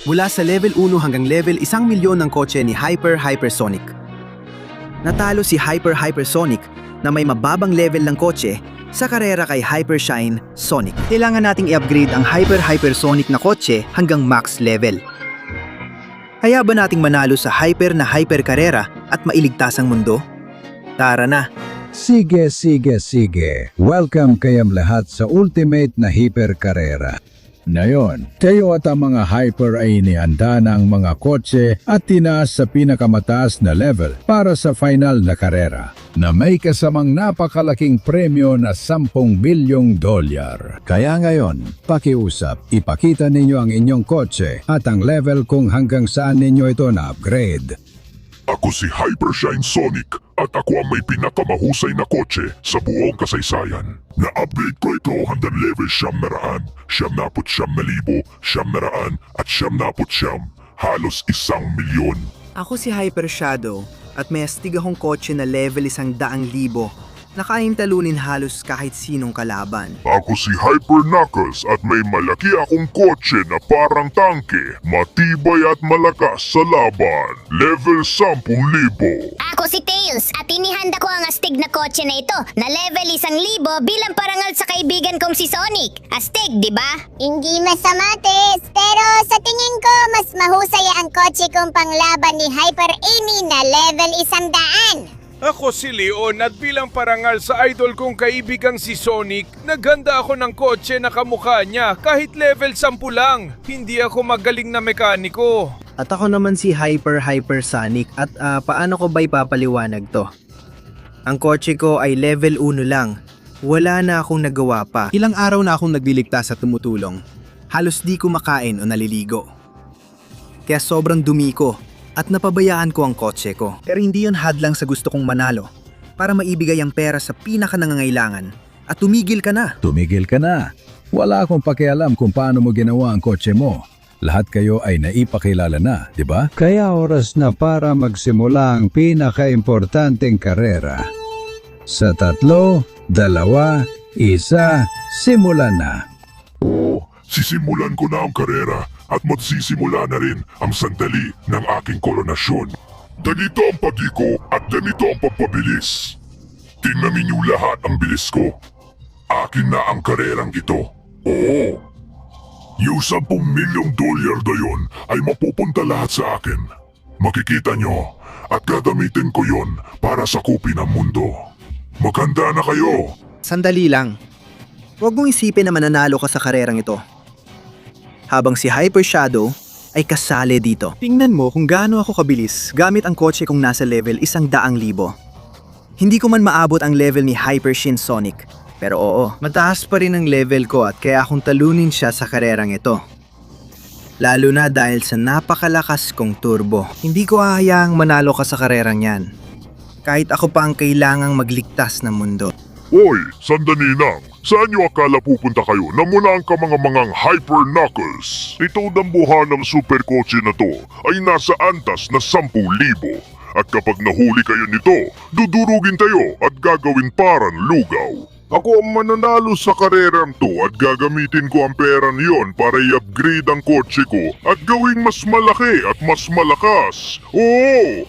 Mula sa level 1 hanggang level 1,000,000 ng kotse ni Hypersonic. Natalo si Hypersonic na may mababang level ng kotse sa karera kay Hypershine Sonic. Kailangan nating i-upgrade ang Hypersonic na kotse hanggang max level. Kaya ba nating manalo sa hyper karera at mailigtas ang mundo? Tara na! Sige. Welcome kayong lahat sa ultimate na hyper karera. Ngayon, tayo at ang mga hyper ay inihanda na ang mga kotse at tinaas sa pinakamataas na level para sa final na karera na may kasamang napakalaking premyo na 10 bilyong dolyar. Kaya ngayon, pakiusap, ipakita ninyo ang inyong kotse at ang level kung hanggang saan ninyo ito na-upgrade. Ako si Hypershine Sonic at ako ang may pinakamahusay na kotse sa buong kasaysayan. Na-upgrade ko ito hanggang level 900, 900,000, 900 at 900, halos 1,000,000. Ako si Hyper Shadow at may astig akong kotse na level 100,000 na kayang talunin halos kahit sinong kalaban. Ako si Hyper Knuckles at may malaki akong kotse na parang tangke, matibay at malakas sa laban. Level 10,000. Ako si Tails at inihanda ko ang astig na kotse na ito na level 1,000 bilang parangal sa kaibigan kong si Sonic. Astig, di ba? Hindi masama, Tess. Pero sa tingin ko, mas mahusay ang kotse kong panglaban ni Hyper Amy na level 100. Ako si Leon at bilang parangal sa idol kong kaibigang si Sonic, naghanda ako ng kotse na kamukha niya kahit level 10 lang. Hindi ako magaling na mekaniko. At ako naman si Hypersonic at paano ko ba ipapaliwanag to? Ang kotse ko ay level 1 lang. Wala na akong nagawa pa. Ilang araw na akong nagliligtas at tumutulong. Halos di kumakain o naliligo. Kaya sobrang dumi ko. At napabayaan ko ang kotse ko. Pero hindi yun hadlang sa gusto kong manalo para maibigay ang pera sa pinakanangangailangan at tumigil ka na. Tumigil ka na. Wala akong pakialam kung paano mo ginawa ang kotse mo. Lahat kayo ay naipakilala na, di ba? Kaya oras na para magsimula ang pinaka-importanteng karera. Sa 3, 2, 1, simulan na. Sisimulan ko na ang karera at magsisimula na rin ang sandali ng aking koronasyon. Ganito ang pag-iko at ganito ang pagpabilis. Tingnan ninyo lahat ang bilis ko. Akin na ang karerang ito. Oo. Yung 10 milyong dolyar na yun ay mapupunta lahat sa akin. Makikita nyo at gagamitin ko yon para sakupin ang mundo. Maganda na kayo. Sandali lang. Huwag mong isipin na mananalo ka sa karerang ito. Habang si Hyper Shadow ay kasali dito. Tingnan mo kung gaano ako kabilis gamit ang kotse kong nasa level 100,000. Hindi ko man maabot ang level ni Hypershine Sonic. Pero oo, mataas pa rin ang level ko at kaya akong talunin siya sa karerang ito. Lalo na dahil sa napakalakas kong turbo. Hindi ko hahayaang manalo ka sa karerang yan. Kahit ako pa ang kailangang magligtas ng mundo. Hoy, sandali lang. Saan nyo akala pupunta kayo na muna ang kamangamangang Hyper Knuckles? Ito dambuhan ng superkotse na to ay nasa antas na 10,000. At kapag nahuli kayo nito, dudurugin tayo at gagawin parang lugaw. Ako ang mananalo sa karerang to at gagamitin ko ang pera niyon para i-upgrade ang kotse ko at gawing mas malaki at mas malakas. Oo!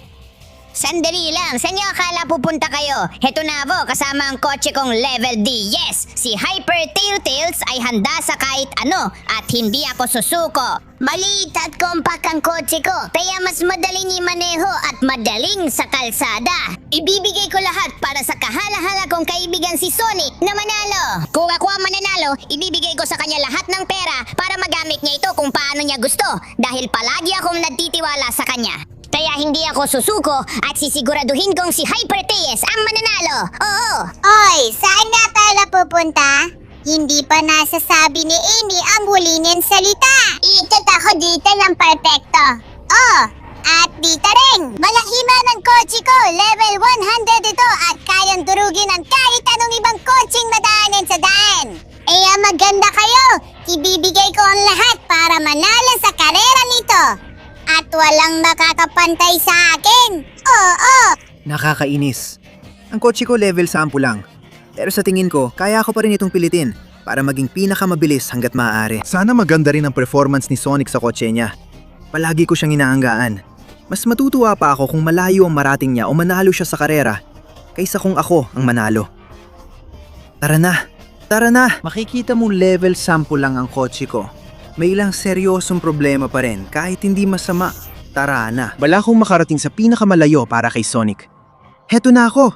Sandali lang, saan niyo akala pupunta kayo? Heto na ako, kasama ang kotse kong level D. Yes, si Hyper Tails ay handa sa kahit ano at hindi ako susuko. Maliit at compact ang kotse ko, kaya mas madaling imaneho at madaling sa kalsada. Ibibigay ko lahat para sa kahala-hala kong kaibigan si Sonic na manalo. Kung ako ang mananalo, ibibigay ko sa kanya lahat ng pera para magamit niya ito kung paano niya gusto dahil palagi akong nagtitiwala sa kanya. Kaya hindi ako susuko at sisiguraduhin kong si Hyper Tails ang mananalo. Oo! Oy, saan nga pala pupunta? Hindi pa nasasabi ni Amy ang huli niyang salita. Ikot ako dito ng perfecto. Oh, at dito rin. Malaki man ang kotse ko, level 100 ito at kayang durugin ang kahit anong ibang kotseng madaanin sa daan. Kaya maganda kayo, ibibigay ko ang lahat para manalo sa karera nito. At walang makakapantay sa akin. Oo! Nakakainis. Ang kotse ko level 10 lang. Pero sa tingin ko, kaya ko pa rin itong pilitin para maging pinakamabilis hanggat maaari. Sana maganda rin ang performance ni Sonic sa kotse niya. Palagi ko siyang inaanggaan. Mas matutuwa pa ako kung malayo ang marating niya o manalo siya sa karera kaysa kung ako ang manalo. Tara na! Tara na! Makikita mo level 10 lang ang kotse ko. May ilang seryosong problema pa rin kahit hindi masama. Tara na. Bala akong makarating sa pinakamalayo para kay Sonic. Heto na ako!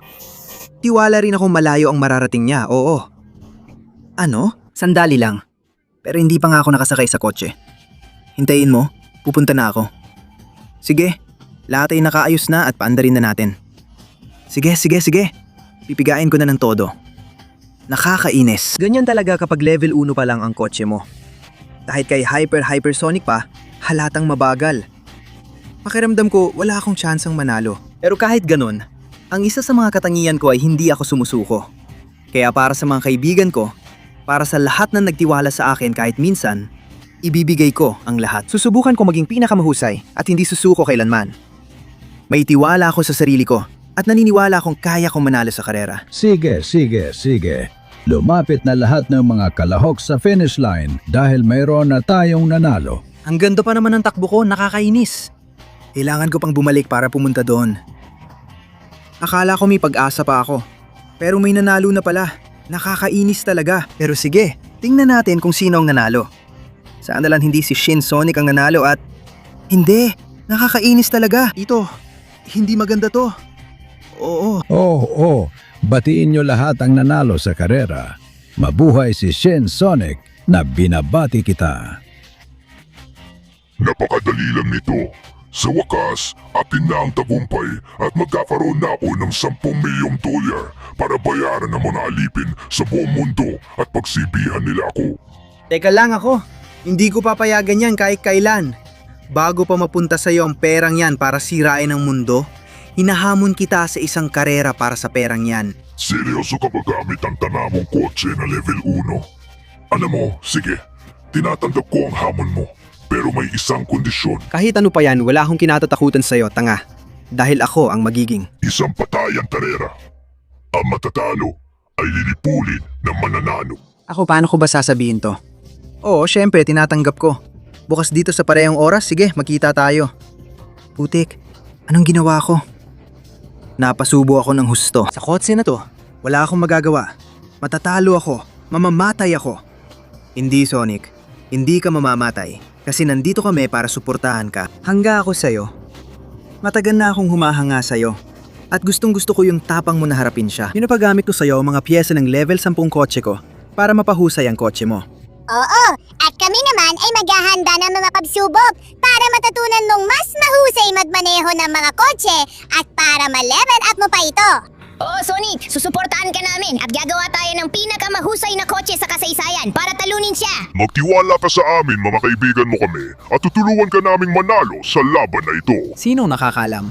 Tiwala rin akong malayo ang mararating niya, oo. Ano? Sandali lang. Pero hindi pa nga ako nakasakay sa kotse. Hintayin mo, pupunta na ako. Sige, lahat ay nakaayos na at paandarin na natin. Sige. Pipigain ko na ng todo. Nakakainis. Ganyan talaga kapag level 1 pa lang ang kotse mo. Dahil kay hypersonic pa, halatang mabagal. Pakiramdam ko wala akong tsansang manalo. Pero kahit ganun, ang isa sa mga katangian ko ay hindi ako sumusuko. Kaya para sa mga kaibigan ko, para sa lahat na nagtiwala sa akin kahit minsan, ibibigay ko ang lahat. Susubukan ko maging pinakamahusay at hindi susuko kailanman. May tiwala ako sa sarili ko at naniniwala akong kaya kong manalo sa karera. Sige. Lumapit na lahat ng mga kalahok sa finish line dahil mayroon na tayong nanalo. Ang ganda pa naman ng takbo ko, nakakainis. Kailangan ko pang bumalik para pumunta doon. Akala ko may pag-asa pa ako. Pero may nanalo na pala. Nakakainis talaga. Pero sige, tingnan natin kung sino ang nanalo. Sana lang hindi si Shin Sonic ang nanalo at... Hindi! Nakakainis talaga. Ito, hindi maganda to. Oo. Batiin nyo lahat ang nanalo sa karera. Mabuhay si Shin Sonic na binabati kita. Napakadali lang nito. Sa wakas, atin na ang tagumpay at magkakaroon na ako ng 10 milyong dolyar para bayaran ang mga alipin sa buong mundo at pagsibihan nila ako. Teka lang ako. Hindi ko papayagan yan kahit kailan. Bago pa mapunta sa'yo ang perang yan para sirain ang mundo, hinahamon kita sa isang karera para sa perang yan. Seryoso ka ba gamit ang tanamong kotse na level 1? Alam mo, sige, tinatanggap ko ang hamon mo. Pero may isang kondisyon. Kahit ano pa yan, wala akong kinatatakutan sa'yo, tanga. Dahil ako ang magiging. Isang patayang karera. Ang matatalo ay lilipulin ng mananalo. Ako, paano ko ba sasabihin to? Oo, syempre, tinatanggap ko. Bukas dito sa parehong oras, sige, magkita tayo. Putik, anong ginawa ko? Napasubo ako ng husto. Sa kotse na to, wala akong magagawa. Matatalo ako, mamamatay ako. Hindi, Sonic. Hindi ka mamamatay. Kasi nandito kami para suportahan ka. Hangga ako sa'yo. Matagal na akong humahanga sa'yo. At gustong gusto ko yung tapang mo na harapin siya. Pinapagamit ko sa'yo ang mga piyesa ng level 10 kotse ko para mapahusay ang kotse mo. Oo, at kami naman ay maghahanda ng mga pagsubok para matutunan mong mas mahusay magmaneho ng mga kotse at para ma-level up mo pa ito. Oo, Sonic, susuportahan ka namin at gagawa tayo ng pinakamahusay na kotse sa kasaysayan para talunin siya. Magtiwala ka sa amin, mga kaibigan mo kami, at tutulungan ka naming manalo sa laban na ito. Sinong nakakalam?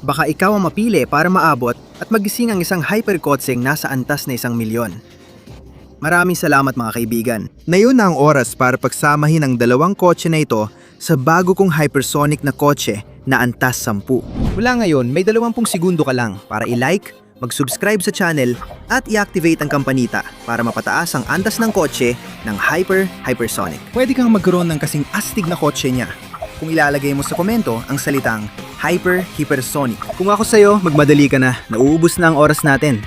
Baka ikaw ang mapili para maabot at magising ang isang hyperkotseng nasa antas na 1 milyon. Maraming salamat mga kaibigan. Ngayon na ang oras para pagsamahin ang dalawang kotse na ito sa bago kong hypersonic na kotse na antas 10. Mula ngayon, may 20 segundo ka lang para i-like, mag-subscribe sa channel at i-activate ang kampanita para mapataas ang antas ng kotse ng hypersonic. Pwede kang magkaroon ng kasing astig na kotse niya kung ilalagay mo sa komento ang salitang hypersonic. Kung ako sa'yo, magmadali ka na. Nauubos na ang oras natin.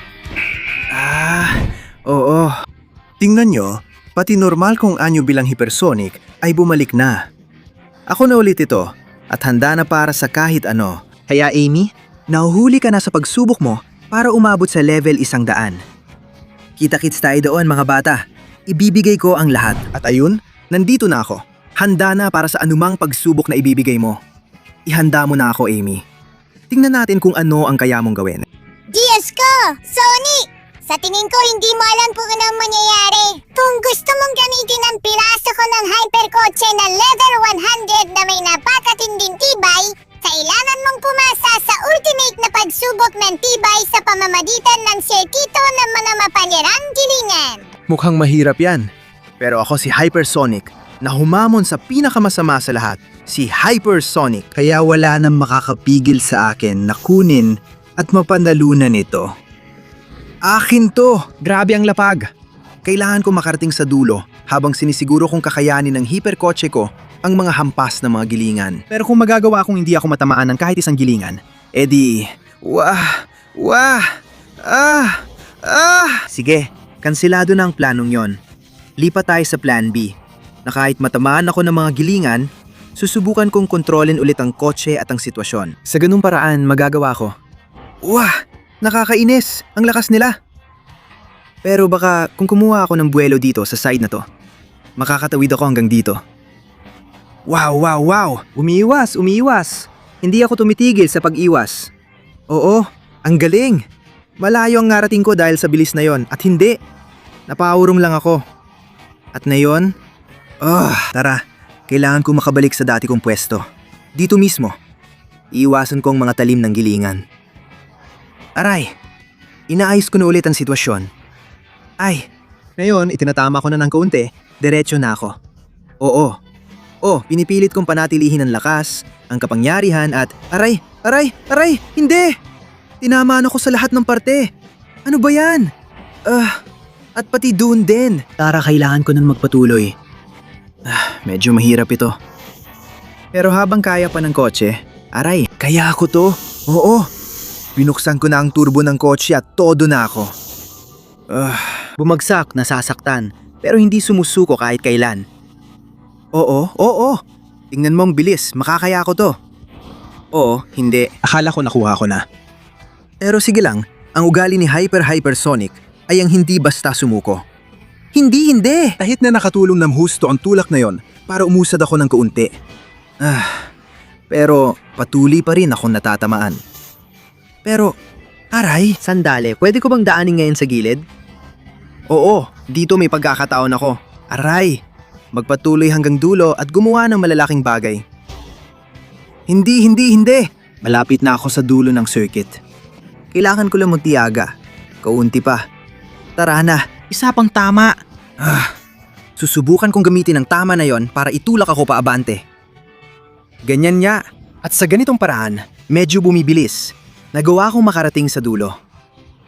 Oo. Tingnan nyo, pati normal kong anyo bilang hypersonic ay bumalik na. Ako na ulit ito at handa na para sa kahit ano. Kaya Amy, nahuhuli ka na sa pagsubok mo para umabot sa level 100. Kita-kits tayo doon mga bata. Ibibigay ko ang lahat. At ayun, nandito na ako. Handa na para sa anumang pagsubok na ibibigay mo. Ihanda mo na ako, Amy. Tingnan natin kung ano ang kaya mong gawin. Diyos ko! Sonic! Sa tingin ko, hindi mo alam kung anong mangyayari. Kung gusto mong gamitin ang piraso ko ng hyperkotse na level 100 na may napakatinding tibay, kailangan mong pumasa sa ultimate na pagsubok ng tibay sa pamamagitan ng sirkito ng mga mapalirang gilingan. Mukhang mahirap yan. Pero ako si Hypersonic na humamon sa pinakamasama sa lahat, si Hypersonic. Kaya wala nang makakapigil sa akin na kunin at mapanalunan ito. Akin to! Grabe ang lapag! Kailangan ko makarating sa dulo habang sinisiguro kong kakayanin ng hyperkotse ko ang mga hampas ng mga gilingan. Pero kung magagawa kong hindi ako matamaan ng kahit isang gilingan, edi, Sige, kansilado na ang planong yon. Lipat tayo sa plan B, na kahit matamaan ako ng mga gilingan, susubukan kong kontrolin ulit ang kotse at ang sitwasyon. Sa ganung paraan, magagawa ko. Nakakainis! Ang lakas nila! Pero baka kung kumuha ako ng buwelo dito sa side na to, makakatawid ako hanggang dito. Wow! Umiiwas! Hindi ako tumitigil sa pag-iwas. Oo, ang galing! Malayo ang ngarating ko dahil sa bilis na yon at hindi. Napaurong lang ako. At ngayon, tara, kailangan ko makabalik sa dati kong pwesto. Dito mismo. Iiwasan ko ang mga talim ng gilingan. Aray, inaayos ko na ulit ang sitwasyon. Ngayon, itinatama ko na ng kaunti, diretso na ako. Pinipilit kong panatilihin ang lakas, ang kapangyarihan at aray, hindi! Tinamaan ako sa lahat ng parte. Ano ba yan? At pati doon din. Tara, kailangan ko nang magpatuloy. Medyo mahirap ito. Pero habang kaya pa ng kotse, aray, kaya ako to. Oo, binuksan ko na ang turbo ng kotse at todo na ako. Bumagsak, nasasaktan, pero hindi sumusuko kahit kailan. Oo. Tingnan mo ang bilis, makakaya ko to. Oo, hindi. Akala ko nakuha ko na. Pero sige lang, ang ugali ni Hypersonic ay ang hindi basta sumuko. Hindi! Kahit na nakatulong ng husto ang tulak na yon para umusad ako ng kaunti. Pero patuloy pa rin akong natatamaan. Pero, aray, sandali, pwede ko bang daanin ngayon sa gilid? Oo, dito may pagkakataon ako. Aray, magpatuloy hanggang dulo at gumawa ng malalaking bagay. Hindi. Malapit na ako sa dulo ng circuit. Kailangan ko lang magtiyaga. Kaunti pa. Tara na, isa pang tama. Susubukan kong gamitin ang tama na yon para itulak ako paabante. Ganyan nga. At sa ganitong paraan, medyo bumibilis. Nagawa kong makarating sa dulo.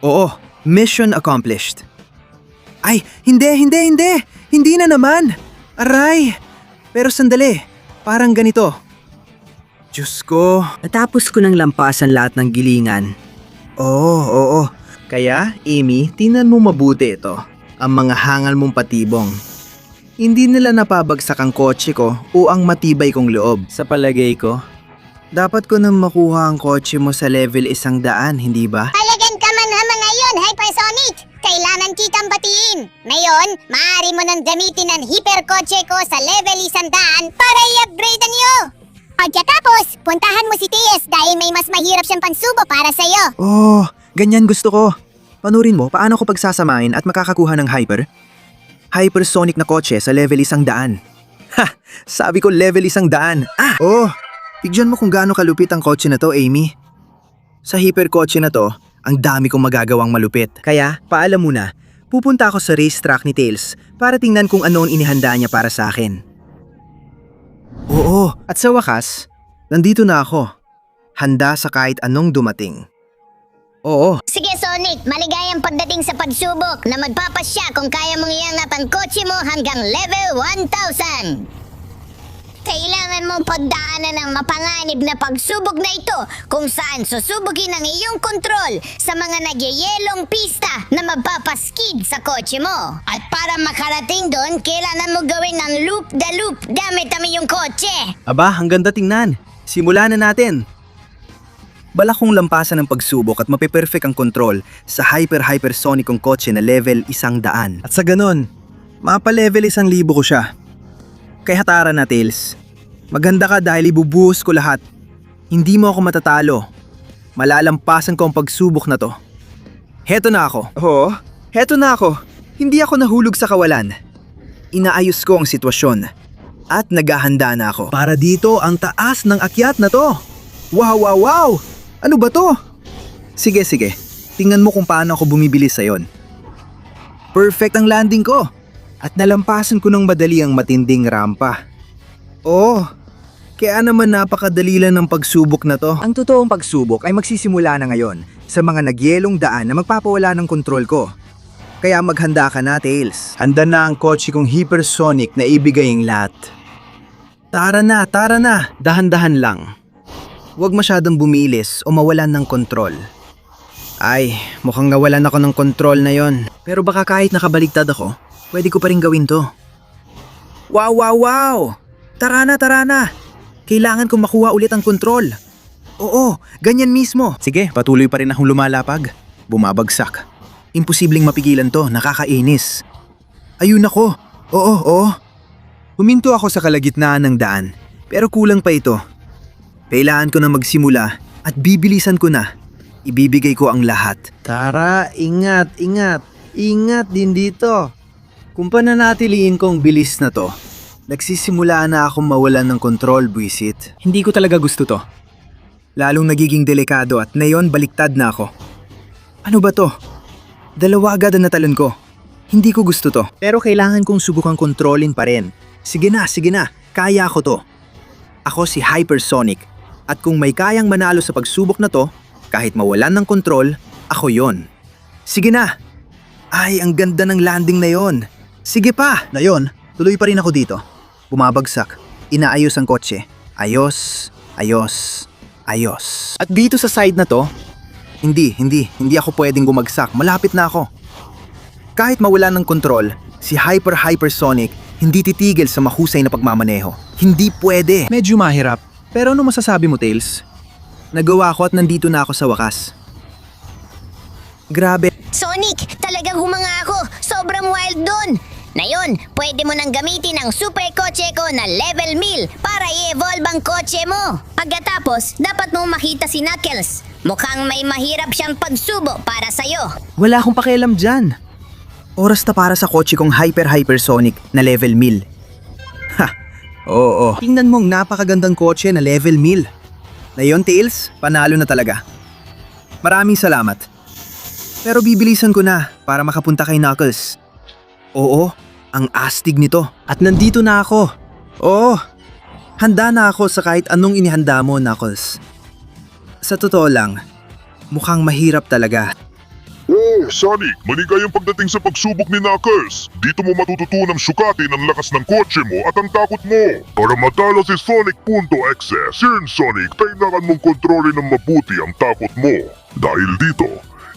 Oo, mission accomplished. Ay, hindi! Hindi na naman! Aray! Pero sandali, parang ganito. Diyos ko, natapos ko nang lampasan lahat ng gilingan. Oo. Kaya, Amy, tingnan mo mabuti ito. Ang mga hangal mong patibong. Hindi nila napabagsak ang kotse ko o ang matibay kong loob. Sa palagay ko, dapat ko nang makuha ang kotse mo sa level 100, hindi ba? Talagan ka man naman ngayon, Hypersonic! Kailangan kitang batiin! Ngayon, maaari mo nang gamitin ang hyperkotse ko sa level 100 para i-upgrade niyo! Pagkatapos, puntahan mo si TS dahil may mas mahirap siyang pansubo para sa'yo! Ganyan gusto ko. Panurin mo paano ko pagsasamahin at makakakuha ng Hypersonic na kotse sa level 100. Sabi ko level 100. Tignan mo kung gaano kalupit ang kotse na to, Amy. Sa hyperkotse na to, ang dami kong magagawang malupit. Kaya, paalam muna, pupunta ako sa racetrack ni Tails para tingnan kung ano ang inihanda niya para sa akin. Oo, at sa wakas, nandito na ako. Handa sa kahit anong dumating. Oo. Sige Sonic, maligayang pagdating sa pagsubok na magpapasya kung kaya mong iangat ang kotse mo hanggang level 1,000. Kailangan mong pagdaanan ng mapanganib na pagsubok na ito kung saan susubugin ang iyong kontrol sa mga nagyayelong pista na magpapaskid sa kotse mo. At para makarating doon, kailangan mo gawin ng loop-the-loop gamit ang iyong kotse. Aba, ang ganda tingnan. Simulan na natin. Balak kong lampasan ang pagsubok at mape-perfect ang kontrol sa hypersonic kong kotse na level 100. At sa ganon, mapa-level 1,000 ko siya. Kaya tara na, Tails. Maganda ka dahil ibubuhos ko lahat. Hindi mo ako matatalo. Malalampasan ko ang pagsubok na to. Heto na ako. Heto na ako. Hindi ako nahulog sa kawalan. Inaayos ko ang sitwasyon. At naghahanda na ako. Para dito ang taas ng akyat na to. Wow! Ano ba to? Sige. Tingnan mo kung paano ako bumibilis sa yon. Perfect ang landing ko. At nalampasan ko ng madali ang matinding rampa. Kaya naman napakadali lang ng pagsubok na to. Ang totoong pagsubok ay magsisimula na ngayon sa mga nagyelong daan na magpapawala ng kontrol ko. Kaya maghanda ka na, Tails. Handa na ang kotse kong hypersonic na ibigay ang lahat. Tara na, dahan-dahan lang. Huwag masyadong bumilis o mawalan ng kontrol. Ay, mukhang nawalan ako ng kontrol na yon. Pero baka kahit nakabaligtad ako, pwede ko pa rin gawin to. Wow! Tara na! Kailangan kong makuha ulit ang kontrol. Oo, ganyan mismo. Sige, patuloy pa rin akong lumalapag. Bumabagsak. Imposibleng mapigilan to, nakakainis. Ayun ako. Oo. Huminto ako sa kalagitnaan ng daan, pero kulang pa ito. Kailangan ko na magsimula at bibilisan ko na. Ibibigay ko ang lahat. Tara, ingat. Ingat din dito. Kung pananatiliin kong bilis na to, nagsisimula na akong mawalan ng kontrol, buwisit. Hindi ko talaga gusto to. Lalong nagiging delikado at ngayon baliktad na ako. Ano ba to? Dalawa agad ang natalon ko. Hindi ko gusto to. Pero kailangan kong subukang kontrolin pa rin. Sige na. Kaya ko to. Ako si Hypersonic. At kung may kayang manalo sa pagsubok na to, kahit mawalan ng kontrol, ako yon. Sige na! Ay, ang ganda ng landing na yon. Sige pa! Na yon, tuloy pa rin ako dito. Bumabagsak. Inaayos ang kotse. Ayos. At dito sa side na to, hindi ako pwedeng gumagsak. Malapit na ako. Kahit mawalan ng kontrol, si Hypersonic hindi titigil sa mahusay na pagmamaneho. Hindi pwede. Medyo mahirap. Pero ano masasabi mo, Tails? Nagawa ko at nandito na ako sa wakas. Grabe. Sonic, talagang humanga ako. Sobrang wild dun. Ngayon, pwede mo nang gamitin ang super kotse ko na level 1000 para i-evolve ang kotse mo. Pagkatapos, dapat mo makita si Knuckles. Mukhang may mahirap siyang pagsubo para sa'yo. Wala akong pakialam dyan. Oras na para sa kotse kong Hypersonic na level 1000. Ha! Oo. Tingnan mong napakagandang kotse na level 1000. Ngayon, Tails, panalo na talaga. Maraming salamat. Pero bibilisan ko na para makapunta kay Knuckles. Oo, ang astig nito. At nandito na ako. Oo, handa na ako sa kahit anong inihanda mo, Knuckles. Sa totoo lang, mukhang mahirap talaga. Oh, Sonic, maligayang pagdating sa pagsubok ni Knuckles. Dito mo matututunang sukatin ang lakas ng kotse mo at ang takot mo. Para matalo si Sonic.exe, Sir Sonic, kailangan mong kontrolin ng mabuti ang takot mo. Dahil dito,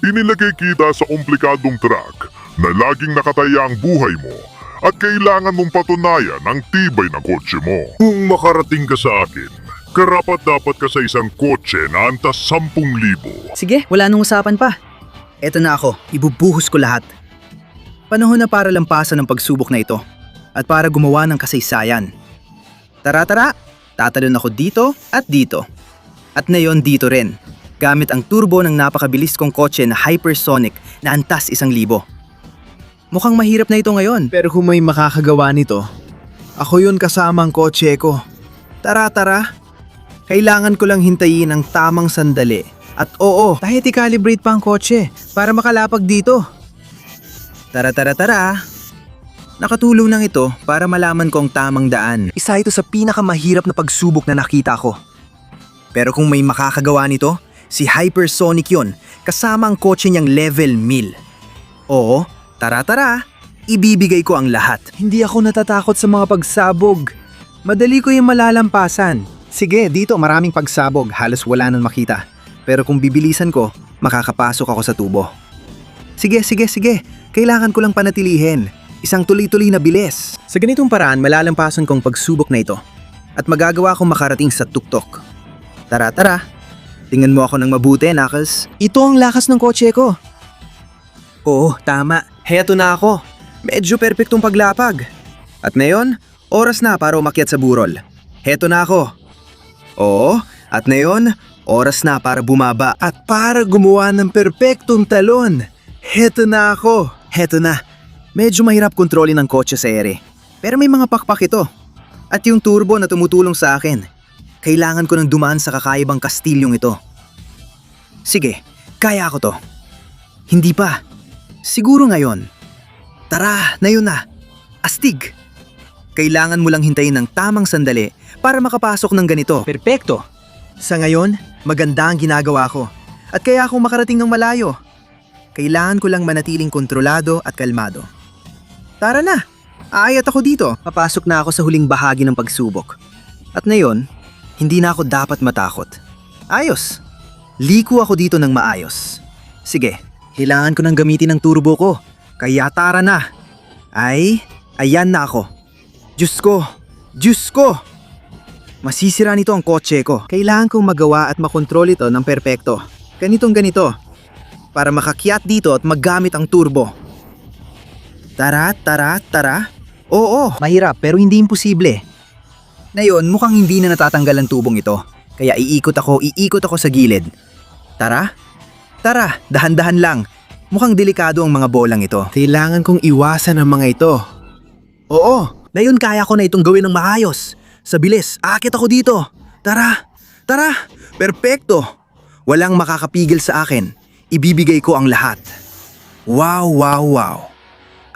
inilagay kita sa komplikadong track na laging nakataya ang buhay mo at kailangan mong patunayan ang tibay ng kotse mo. Kung makarating ka sa akin, karapat-dapat ka sa isang kotse na antas 10,000. Sige, wala nang usapan pa. Eto na ako, ibubuhos ko lahat. Panahon na para lampasan ang pagsubok na ito at para gumawa ng kasaysayan. Tara, tatalon ako dito at dito. At ngayon dito rin, gamit ang turbo ng napakabilis kong kotse na Hypersonic na antas 1,000. Mukhang mahirap na ito ngayon, pero kung may makakagawa nito, ako yun kasama ang kotse ko. Tara. Kailangan ko lang hintayin ang tamang sandali. At oo, kahit i-calibrate pa ang kotse para makalapag dito. Tara. Nakatulong lang ito para malaman ko ang tamang daan. Isa ito sa pinakamahirap na pagsubok na nakita ko. Pero kung may makakagawa nito, si Hypersonic yon kasama ang kotse niyang level 1000. Oo, tara. Ibibigay ko ang lahat. Hindi ako natatakot sa mga pagsabog. Madali ko yung malalampasan. Sige, dito maraming pagsabog, halos wala nang makita. Pero kung bibilisan ko, makakapasok ako sa tubo. Sige. Kailangan ko lang panatilihin. Isang tuloy-tuloy na bilis. Sa ganitong paraan, malalampasan kong pagsubok na ito. At magagawa akong makarating sa tuktok. Tara. Tingnan mo ako ng mabuti, Knuckles. Ito ang lakas ng kotse ko. Oo, tama. Heto na ako. Medyo perpektong paglapag. At ngayon, oras na para umakyat sa burol. Heto na ako. Oo, at ngayon, oras na para bumaba at para gumawa ng perpektong talon. Heto na ako. Heto na. Medyo mahirap kontrolin ang kotse sa ere. Pero may mga pakpak ito. At yung turbo na tumutulong sa akin. Kailangan ko nang dumaan sa kakaibang kastilyong ito. Sige, kaya ko to. Hindi pa. Siguro ngayon. Tara, na yun na. Astig. Kailangan mo lang hintayin ng tamang sandali para makapasok ng ganito. Perpekto. Sa ngayon, maganda ang ginagawa ko. At kaya ako makarating ng malayo. Kailangan ko lang manatiling kontrolado at kalmado. Tara na! Aayat ako dito. Papasok na ako sa huling bahagi ng pagsubok. At ngayon, hindi na ako dapat matakot. Ayos! Liko ako dito ng maayos. Sige, kailangan ko nang gamitin ang turbo ko. Kaya tara na! Ay, ayan na ako. Diyos ko! Diyos ko! Masisira nito ang kotse ko. Kailangan kong magawa at makontrol ito ng perpekto. Ganitong ganito. Para makakyat dito at maggamit ang turbo. Tara, tara, tara. Oo, mahirap pero hindi imposible. Ngayon, mukhang hindi na natatanggal ang tubong ito. Kaya iikot ako sa gilid. Tara, tara, dahan-dahan lang. Mukhang delikado ang mga bolang ito. Kailangan kong iwasan ang mga ito. Oo, ngayon kaya ko na itong gawin ng maayos. Sa bilis, akit ako dito. Tara, tara, perpekto. Walang makakapigil sa akin. Ibibigay ko ang lahat. Wow, wow, wow.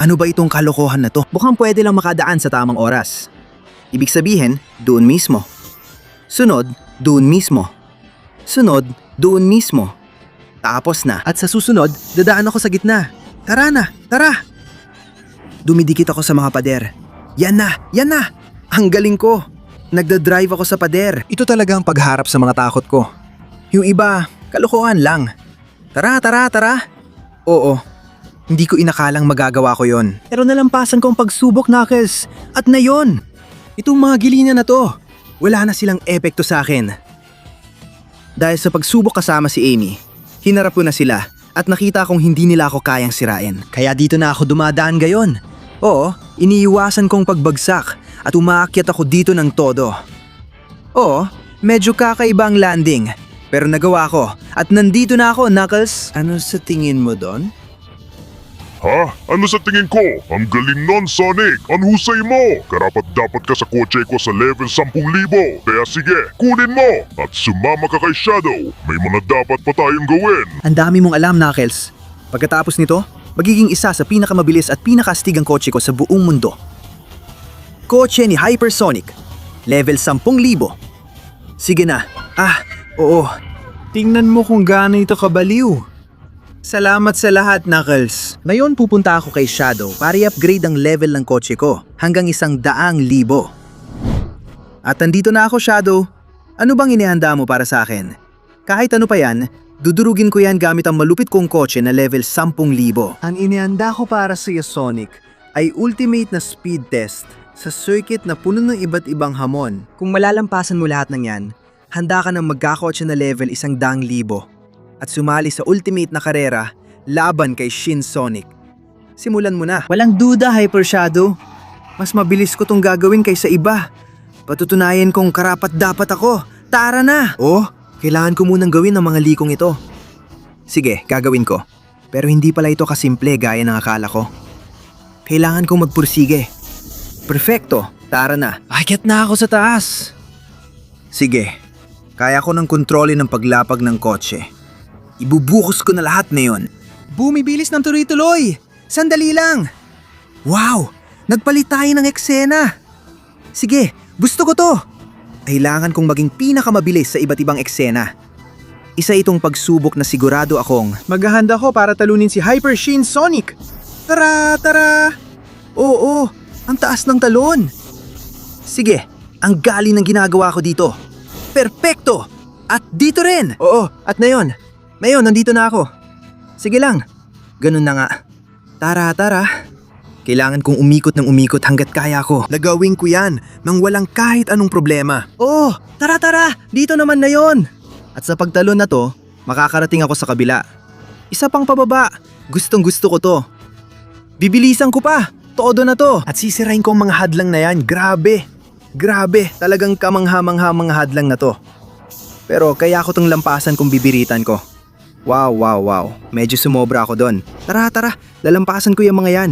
Ano ba itong kalokohan na to? Mukhang pwede lang makadaan sa tamang oras. Ibig sabihin, doon mismo. Sunod, doon mismo. Sunod, doon mismo. Tapos na. At sa susunod, dadaan ako sa gitna. Tara na, tara! Dumidikit ako sa mga pader. Yan na, yan na! Ang galing ko! Nagdadrive ako sa pader. Ito talaga ang pagharap sa mga takot ko. Yung iba, kalokohan lang. Tara, tara, tara! Oo, hindi ko inakalang magagawa ko yon. Pero nalampasan ko ang pagsubok, Knuckles. At na yon! Itong mga gilinan na to, wala na silang epekto sa akin. Dahil sa pagsubok kasama si Amy, hinarap ko na sila at nakita kong hindi nila ako kayang sirain. Kaya dito na ako dumadaan gayon. Oo, iniiwasan kong pagbagsak at umaakyat ako dito ng todo. Oo, medyo kakaiba ang landing. Pero nagawa ko at nandito na ako, Knuckles. Ano sa tingin mo doon? Ha? Ano sa tingin ko? Ang galing nun, Sonic! Ang husay mo! Karapat-dapat ka sa kotse ko sa level 10,000. Kaya sige, kunin mo! At sumama ka kay Shadow. May mga dapat pa tayong gawin. Ang dami mong alam, Knuckles. Pagkatapos nito, magiging isa sa pinakamabilis at pinakastigang kotse ko sa buong mundo. Kotse ni Hypersonic. Level 10,000. Sige na. Oo. Tingnan mo kung gaano ito kabaliw. Salamat sa lahat, Knuckles. Ngayon pupunta ako kay Shadow para i-upgrade ang level ng kotse ko hanggang 100,000. At nandito na ako, Shadow. Ano bang inihanda mo para sa akin? Kahit ano pa yan, dudurugin ko yan gamit ang malupit kong kotse na level 10,000. Ang inihanda ko para sa iyo, Sonic, ay ultimate na speed test sa circuit na puno ng iba't ibang hamon. Kung malalampasan mo lahat ng yan, handa ka ng magkakotse na level 100,000 at sumali sa ultimate na karera laban kay Shin Sonic. Simulan mo na. Walang duda, Hyper Shadow. Mas mabilis ko tong gagawin kaysa iba. Patutunayan kong karapat-dapat ako. Tara na! Oh, kailangan ko munang gawin ang mga likong ito. Sige, gagawin ko. Pero hindi pala ito kasimple gaya ng akala ko. Kailangan kong magpursige. Perfecto, tara na. Akyat na ako sa taas. Sige, kaya ko nang kontrolin ang paglapag ng kotse. Ibubuhos ko na lahat na yon. Bumibilis ng tuloy-tuloy! Sandali lang! Wow! Nagpalit tayo ng eksena! Sige, gusto ko to! Kailangan kong maging pinakamabilis sa iba't ibang eksena. Isa itong pagsubok na sigurado akong maghahanda ko para talunin si Hyper Shin Sonic! Tara, tara! Oo, ang taas ng talon! Sige, ang galing ng ginagawa ko dito. Perpekto! At dito rin! Oo, at ngayon, nandito na ako. Sige lang. Ganun na nga. Tara, tara. Kailangan kong umikot ng umikot hanggat kaya ko. Nagawin ko yan nang walang kahit anong problema. Oh, tara, tara. Dito naman na yon. At sa pagtalon na to, makakarating ako sa kabila. Isa pang pababa. Gustong gusto ko to. Bibilisan ko pa. Todo na to. At sisirain ko ang mga hadlang na yan. Grabe. Grabe. Talagang kamangha-mangha mga hadlang na to. Pero kaya ko tong lampasan kung bibiritan ko. Wow, wow, wow. Medyo sumobra ako doon. Tara, tara. Lalampasan ko yung mga yan.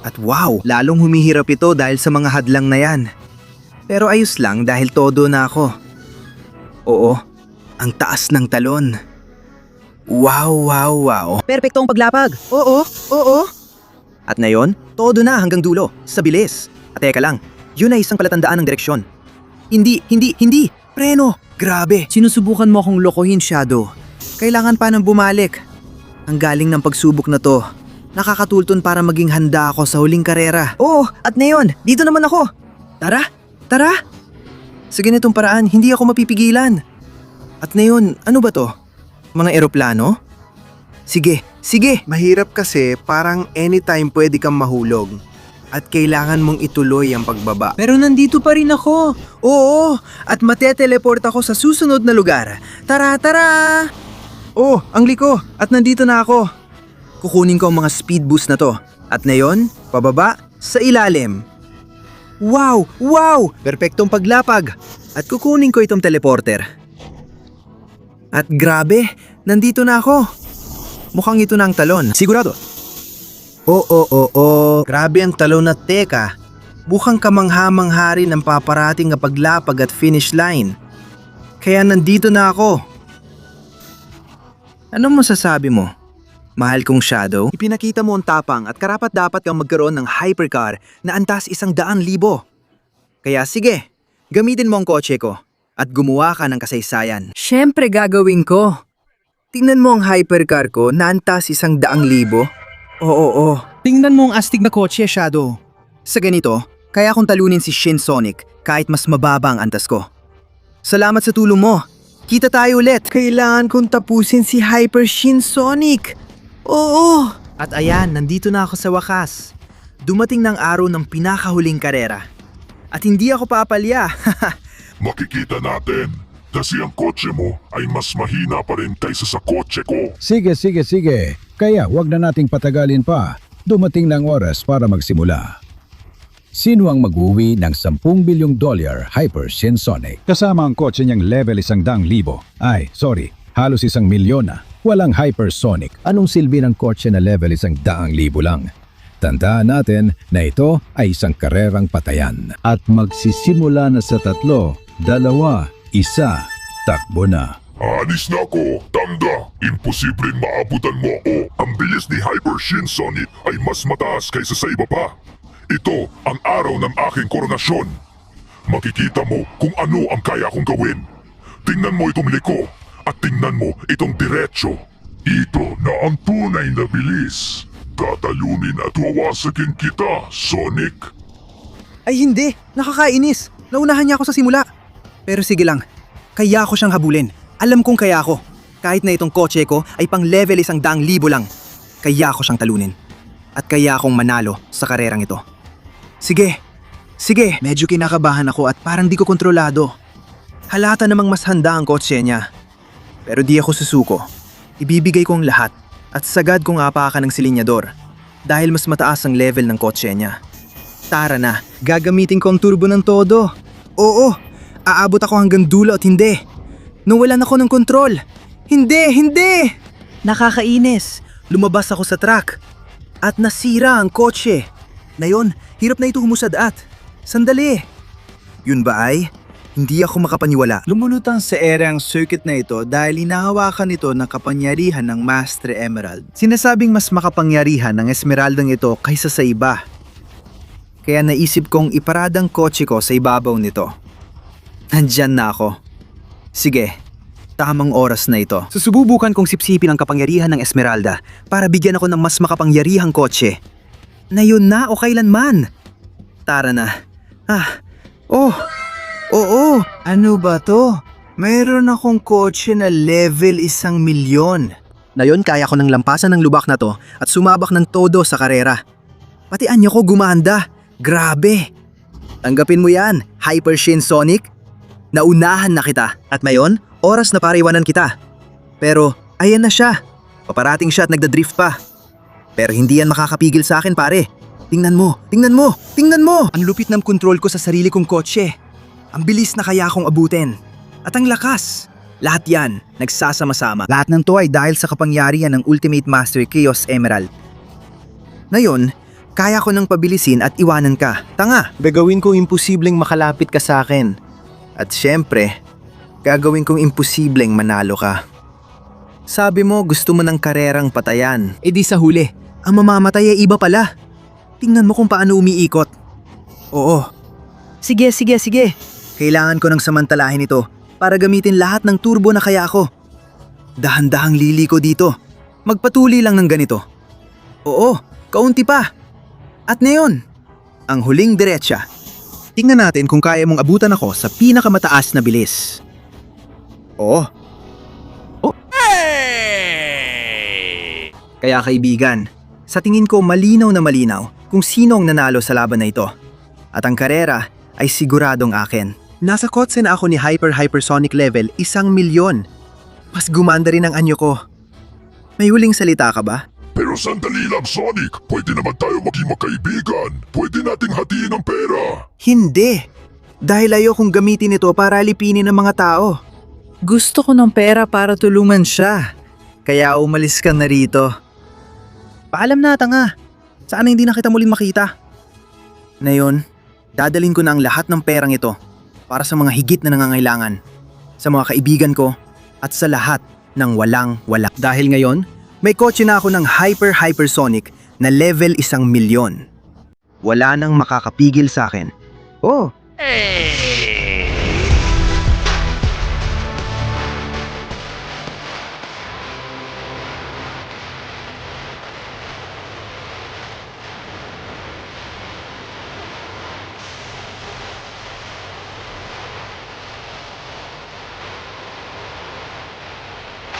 At wow, lalong humihirap ito dahil sa mga hadlang na yan. Pero ayos lang dahil todo na ako. Oo, ang taas ng talon. Wow, wow, wow. Perpekto ang paglapag. Oo. At ngayon, todo na hanggang dulo, sa bilis. At teka lang, yun ay isang palatandaan ng direksyon. Hindi. Preno. Grabe. Sinusubukan mo akong lokohin, Shadow. Kailangan pa nang bumalik. Ang galing ng pagsubok na to, nakakatulton para maging handa ako sa huling karera. Oo, at ngayon, dito naman ako. Tara, tara. Sa ganitong paraan, hindi ako mapipigilan. At ngayon, ano ba to? Mga eroplano? Sige, sige! Mahirap kasi parang anytime pwede kang mahulog. At kailangan mong ituloy ang pagbaba. Pero nandito pa rin ako. Oo, at mateteleport ako sa susunod na lugar. Tara, tara! Oh, ang liko! At nandito na ako. Kukunin ko ang mga speed boost na to. At ngayon, pababa sa ilalim. Wow! Wow! Perpektong paglapag. At kukunin ko itong teleporter. At grabe, nandito na ako. Mukhang ito na ang talon. Sigurado. Oo. Grabe ang talon na teka. Mukhang kamangha-mangha rin ang paparating na paglapag at finish line. Kaya nandito na ako. Anong masasabi mo? Mahal kong Shadow, ipinakita mo ang tapang at karapat-dapat kang magkaroon ng hypercar na antas 100,000. Kaya sige, gamitin mo ang kotse ko at gumawa ka ng kasaysayan. Siyempre gagawin ko. Tingnan mo ang hypercar ko na antas 100,000. Oo. Tingnan mo ang astig na kotse, Shadow. Sa ganito, kaya akong talunin si Shin Sonic kahit mas mababa ang antas ko. Salamat sa tulong mo. Kita tayo ulit. Kailangan kong tapusin si Hyper Shin Sonic. Oo! At ayan, nandito na ako sa wakas. Dumating ng araw ng pinakahuling karera. At hindi ako papalya. Makikita natin. Kasi ang kotse mo ay mas mahina pa rin kaysa sa kotse ko. Sige. Kaya wag na nating patagalin pa. Dumating ng oras para magsimula. Sino ang mag-uwi ng $10 bilyong Hyper Shin Sonic? Kasama ang kotse niyang level 100,000. Ay, sorry, halos 1 milyon na. Walang hypersonic. Anong silbi ng kotse na level 100,000 lang? Tandaan natin na ito ay isang karerang patayan. At magsisimula na sa 3, 2, 1, takbo na. Alis na ako, Tanda. Imposibleng maabutan mo ako. Ang bilis ni Hyper Shin Sonic ay mas mataas kaysa sa iba pa. Ito ang araw ng aking koronasyon. Makikita mo kung ano ang kaya kong gawin. Tingnan mo itong liko at tingnan mo itong diretsyo. Ito na ang tunay na bilis. Tatalunin at wawasakin kita, Sonic. Ay hindi, nakakainis. Naunahan niya ako sa simula. Pero sige lang, kaya ako siyang habulin. Alam kong kaya ako. Kahit na itong kotse ko ay pang level 100,000 lang. Kaya ako siyang talunin. At kaya akong manalo sa karerang ito. Sige. Medyo kinakabahan ako at parang di ko kontrolado. Halata namang mas handa ang kotse niya. Pero di ako susuko. Ibibigay ko ang lahat at sagad kong apakan ng silinyador dahil mas mataas ang level ng kotse niya. Tara na, gagamitin ko ang turbo ng todo. Oo, aabot ako hanggang dulo at hindi. Nawalan ako ng kontrol. Hindi! Nakakainis. Lumabas ako sa track at nasira ang kotse. Ngayon, hirap na ito humusad at sandali. Yun ba ay? Hindi ako makapaniwala. Lumulutang sa ere ang circuit na ito dahil hinahawakan ito ng kapangyarihan ng Master Emerald. Sinasabing mas makapangyarihan ng Esmeraldang ito kaysa sa iba. Kaya naisip kong iparadang kotse ko sa ibabaw nito. Nandyan na ako. Sige, tamang oras na ito. Susubukan kong sipsipin ang kapangyarihan ng Esmeralda para bigyan ako ng mas makapangyarihang kotse. Na yun na o kailanman. Tara na. Oo, ano ba to? Mayroon akong kotse na level 1,000,000. Ngayon kaya ko nang lampasan ng lubak na to at sumabak ng todo sa karera. Pati anyo ko gumanda. Grabe. Tanggapin mo yan, Hyper Shin Sonic. Naunahan na kita at ngayon, oras na para iwanan kita. Pero ayan na siya. Paparating siya at nagdadrift pa. Pero hindi yan makakapigil sa akin pare. Tingnan mo. Ang lupit ng kontrol ko sa sarili kong kotse. Ang bilis na kaya akong abutin. At ang lakas. Lahat yan, nagsasama-sama. Lahat ng to ay dahil sa kapangyarihan ng Ultimate Master Chaos Emerald. Ngayon, kaya ko nang pabilisin at iwanan ka. Tanga, gagawin kong imposibleng makalapit ka sa akin. At syempre, gagawin kong imposibleng manalo ka. Sabi mo gusto mo ng karerang patayan. E di sa huli, ang mamamatay ay iba pala. Tingnan mo kung paano umiikot. Oo. Sige. Kailangan ko ng samantalahin ito para gamitin lahat ng turbo na kaya ako. Dahan-dahang liliko dito. Magpatuloy lang ng ganito. Oo, kaunti pa. At ngayon, ang huling diretsa. Tingnan natin kung kaya mong abutan ako sa pinakamataas na bilis. Oh. Kaya kaibigan, sa tingin ko malinaw na malinaw kung sino ang nanalo sa laban na ito. At ang karera ay siguradong akin. Nasa kotse na ako ni Hypersonic level 1,000,000. Mas gumanda rin ang anyo ko. May huling salita ka ba? Pero sandali lang, Sonic. Pwede naman tayo maging magkaibigan. Pwede nating hatiin ang pera. Hindi! Dahil ayokong gamitin ito para alipinin ng mga tao. Gusto ko ng pera para tulungan siya. Kaya umalis ka na rito. Paalam na, tanga. Sana hindi na kita muling makita. Ngayon, dadalhin ko na ang lahat ng perang ito para sa mga higit na nangangailangan, sa mga kaibigan ko, at sa lahat ng walang-wala. Dahil ngayon, may kotse na ako ng Hypersonic na level 1,000,000. Wala nang makakapigil sa akin. Oh!